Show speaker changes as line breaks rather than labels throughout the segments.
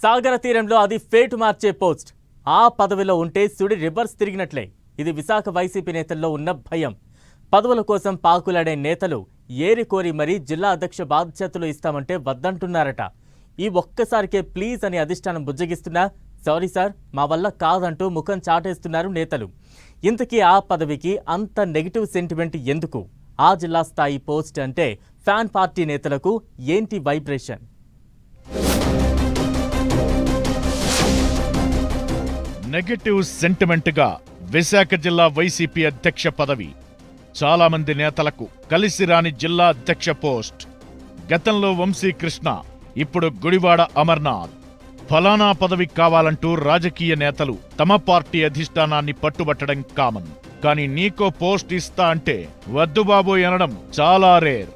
సాగర తీరంలో అది ఫేటు మార్చే పోస్ట్. ఆ పదవిలో ఉంటే సుడి రివర్స్ తిరిగినట్లే. ఇది విశాఖ వైసీపీ నేతల్లో ఉన్న భయం. పదవుల కోసం పాకులాడే నేతలు ఏరికోరి మరీ జిల్లా అధ్యక్ష బాధ్యతలు ఇస్తామంటే వద్దంటున్నారట. ఈ ఒక్కసారికే ప్లీజ్ అని అధిష్టానం బుజ్జగిస్తున్నా సారీ సార్ మా వల్ల కాదంటూ ముఖం చాటేస్తున్నారు నేతలు. ఇంతకీ ఆ పదవికి అంత నెగిటివ్ సెంటిమెంట్ ఎందుకు? ఆ జిల్లా స్థాయి పోస్ట్ అంటే ఫ్యాన్ పార్టీ నేతలకు ఏంటి వైబ్రేషన్?
నెగటివ్ సెంటిమెంట్గా విశాఖ జిల్లా వైసీపీ అధ్యక్ష పదవి. చాలా మంది నేతలకు కలిసి రాని జిల్లా అధ్యక్ష పోస్ట్. గతంలో వంశీకృష్ణ, ఇప్పుడు గుడివాడ అమర్నాథ్. ఫలానా పదవి కావాలంటూ రాజకీయ నేతలు తమ పార్టీ అధిష్టానాన్ని పట్టుబట్టడం కామన్. కానీ నీకో పోస్ట్ ఇస్తా అంటే వద్దు బాబు అనడం చాలా రేర్.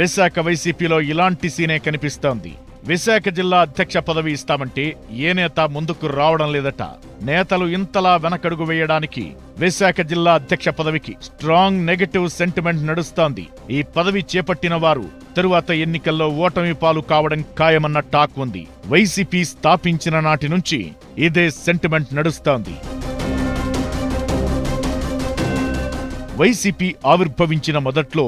విశాఖ వైసీపీలో ఇలాంటి సీనే కనిపిస్తోంది. విశాఖ జిల్లా అధ్యక్ష పదవి ఇస్తామంటే ఏ నేత ముందుకు రావడం లేదట. నేతలు ఇంతలా వెనకడుగు వేయడానికి విశాఖ జిల్లా అధ్యక్ష పదవికి స్ట్రాంగ్ నెగటివ్ సెంటిమెంట్ నడుస్తోంది. ఈ పదవి చేపట్టిన వారు తరువాత ఎన్నికల్లో ఓటమి పాలు కావడం ఖాయమన్న టాక్ ఉంది. వైసీపీ స్థాపించిన నాటి నుంచి ఇదే సెంటిమెంట్ నడుస్తోంది. వైసీపీ ఆవిర్భవించిన మొదట్లో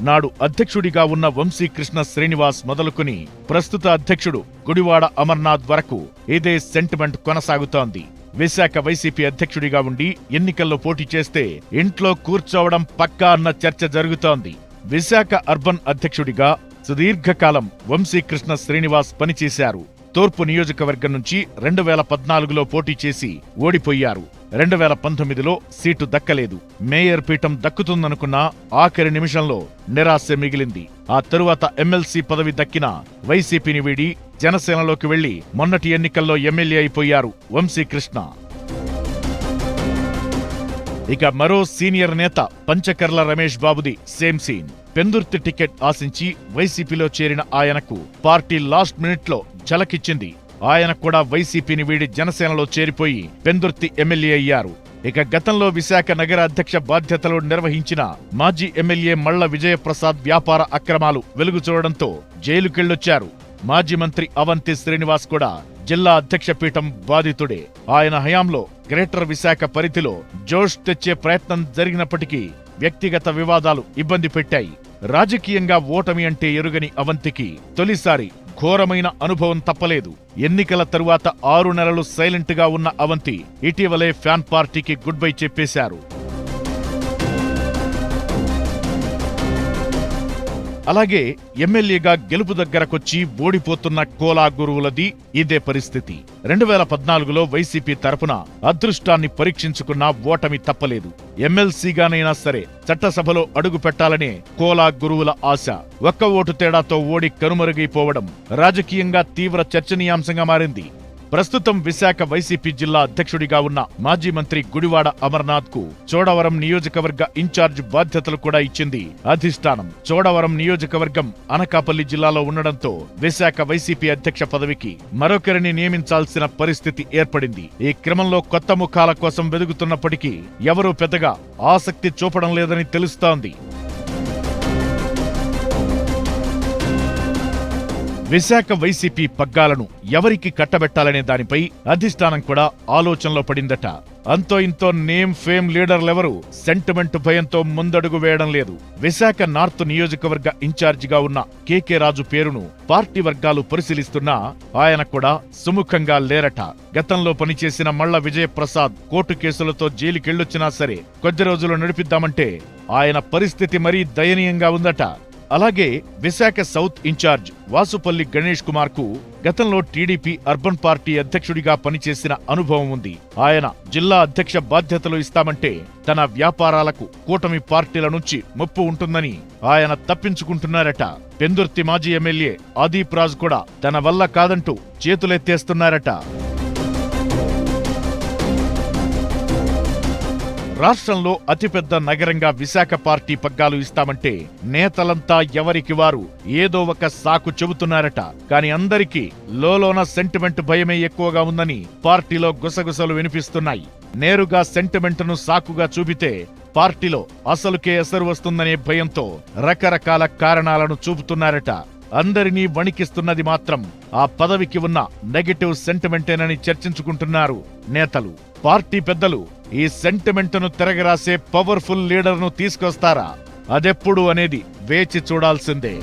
నాడు అధ్యక్షుడిగా ఉన్న వంశీకృష్ణ శ్రీనివాస్ మొదలుకుని ప్రస్తుత అధ్యక్షుడు గుడివాడ అమర్నాథ్ వరకు ఇదే సెంటిమెంట్ కొనసాగుతోంది. విశాఖ వైసీపీ అధ్యక్షుడిగా ఉండి ఎన్నికల్లో పోటీ చేస్తే ఇంట్లో కూర్చోవడం పక్కా అన్న చర్చ జరుగుతోంది. విశాఖ అర్బన్ అధ్యక్షుడిగా సుదీర్ఘకాలం వంశీకృష్ణ శ్రీనివాస్ పనిచేశారు. తూర్పు నియోజకవర్గం నుంచి 2014లో పోటీ చేసి ఓడిపోయారు. 2019లో సీటు దక్కలేదు. మేయర్ పీఠం దక్కుతుందనుకున్నా ఆఖరి నిమిషంలో నిరాశ మిగిలింది. ఆ తరువాత ఎమ్మెల్సీ పదవి దక్కిన వైసీపీని వీడి జనసేనలోకి వెళ్లి మొన్నటి ఎన్నికల్లో ఎమ్మెల్యే అయిపోయారు వంశీకృష్ణ. ఇక మరో సీనియర్ నేత పంచకర్ల రమేష్ బాబుది సేమ్ సీన్. పెందుర్తి టికెట్ ఆశించి వైసీపీలో చేరిన ఆయనకు పార్టీ లాస్ట్ మినిట్లో ఝలకిచ్చింది. ఆయన కూడా వైసీపీని వీడి జనసేనలో చేరిపోయి పెందుర్తి ఎమ్మెల్యే అయ్యారు. ఇక గతంలో విశాఖ నగర అధ్యక్ష బాధ్యతలు నిర్వహించిన మాజీ ఎమ్మెల్యే మళ్ల విజయప్రసాద్ వ్యాపార అక్రమాలు వెలుగు చూడడంతో జైలుకెళ్లొచ్చారు. మాజీ మంత్రి అవంతి శ్రీనివాస్ కూడా జిల్లా అధ్యక్ష పీఠం బాధితుడే. ఆయన హయాంలో గ్రేటర్ విశాఖ పరిధిలో జోష్ తెచ్చే ప్రయత్నం జరిగినప్పటికీ వ్యక్తిగత వివాదాలు ఇబ్బంది పెట్టాయి. రాజకీయంగా ఓటమి అంటే ఎరుగని అవంతికి తొలిసారి ఘోరమైన అనుభవం తప్పలేదు. ఎన్నికల తరువాత 6 నెలలు సైలెంట్ గా ఉన్న అవంతి ఇటీవలే ఫ్యాన్ పార్టీకి గుడ్ బై చెప్పేశారు. అలాగే ఎమ్మెల్యేగా గెలుపు దగ్గరకొచ్చి ఓడిపోతున్న కోలా గురువులది ఇదే పరిస్థితి. 2014లో వైసీపీ తరపున అదృష్టాన్ని పరీక్షించుకున్న ఓటమి తప్పలేదు. ఎమ్మెల్సీగానైనా సరే చట్టసభలో అడుగు పెట్టాలనే కోలా గురువుల ఆశ. ఒక్క ఓటు తేడాతో ఓడి కనుమరుగైపోవడం రాజకీయంగా తీవ్ర చర్చనీయాంశంగా మారింది. ప్రస్తుతం విశాఖ వైసీపీ జిల్లా అధ్యక్షుడిగా ఉన్న మాజీ మంత్రి గుడివాడ అమర్నాథ్ కు చోడవరం నియోజకవర్గ ఇన్ఛార్జ్ బాధ్యతలు కూడా ఇచ్చింది అధిష్టానం. చోడవరం నియోజకవర్గం అనకాపల్లి జిల్లాలో ఉండడంతో విశాఖ వైసీపీ అధ్యక్ష పదవికి మరొకరిని నియమించాల్సిన పరిస్థితి ఏర్పడింది. ఈ క్రమంలో కొత్త ముఖాల కోసం వెదుగుతున్నప్పటికీ ఎవరూ పెద్దగా ఆసక్తి చూపడం లేదని తెలుస్తోంది. విశాఖ వైసీపీ పగ్గాలను ఎవరికి కట్టబెట్టాలనే దానిపై అధిష్టానం కూడా ఆలోచనలో పడిందట. అంతో ఇంతో నేమ్ ఫేమ్ లీడర్లెవరూ సెంటిమెంట్ భయంతో ముందడుగు వేయడం లేదు. విశాఖ నార్త్ నియోజకవర్గ ఇన్ఛార్జిగా ఉన్న కేకే రాజు పేరును పార్టీ వర్గాలు పరిశీలిస్తున్నా ఆయన కూడా సుముఖంగా లేరట. గతంలో పనిచేసిన మళ్ల విజయప్రసాద్ కోర్టు కేసులతో జైలుకెళ్లొచ్చినా సరే కొద్ది రోజులు నడిపిద్దామంటే ఆయన పరిస్థితి మరీ దయనీయంగా ఉందట. అలాగే విశాఖ సౌత్ ఇన్ఛార్జ్ వాసుపల్లి గణేష్ కుమార్ కు గతంలో టీడీపీ అర్బన్ పార్టీ అధ్యక్షుడిగా పనిచేసిన అనుభవం ఉంది. ఆయన జిల్లా అధ్యక్ష బాధ్యతలు ఇస్తామంటే తన వ్యాపారాలకు కూటమి పార్టీల నుంచి ముప్పు ఉంటుందని ఆయన తప్పించుకుంటున్నారట. పెందుర్తి మాజీ ఎమ్మెల్యే ఆదీప్ రాజ్ కూడా తన వల్ల కాదంటూ చేతులెత్తేస్తున్నారట. రాష్ట్రంలో అతిపెద్ద నగరంగా విశాఖ పార్టీ పగ్గాలు ఇస్తామంటే నేతలంతా ఎవరికి వారు ఏదో ఒక సాకు చెబుతున్నారట. కాని అందరికీ లోలోన సెంటిమెంట్ భయమే ఎక్కువగా ఉందని పార్టీలో గుసగుసలు వినిపిస్తున్నాయి. నేరుగా సెంటిమెంట్ను సాకుగా చూపితే పార్టీలో అసలుకే ఎసరు వస్తుందనే భయంతో రకరకాల కారణాలను చూపుతున్నారట. అందరినీ వణికిస్తున్నది మాత్రం ఆ పదవికి ఉన్న నెగటివ్ సెంటిమెంటేనని చర్చించుకుంటున్నారు నేతలు. పార్టీ పెద్దలు ఈ సెంటిమెంటును తిరగరాసే పవర్ఫుల్ లీడర్ను తీసుకొస్తారా? అదెప్పుడు అనేది వేచి చూడాల్సిందే.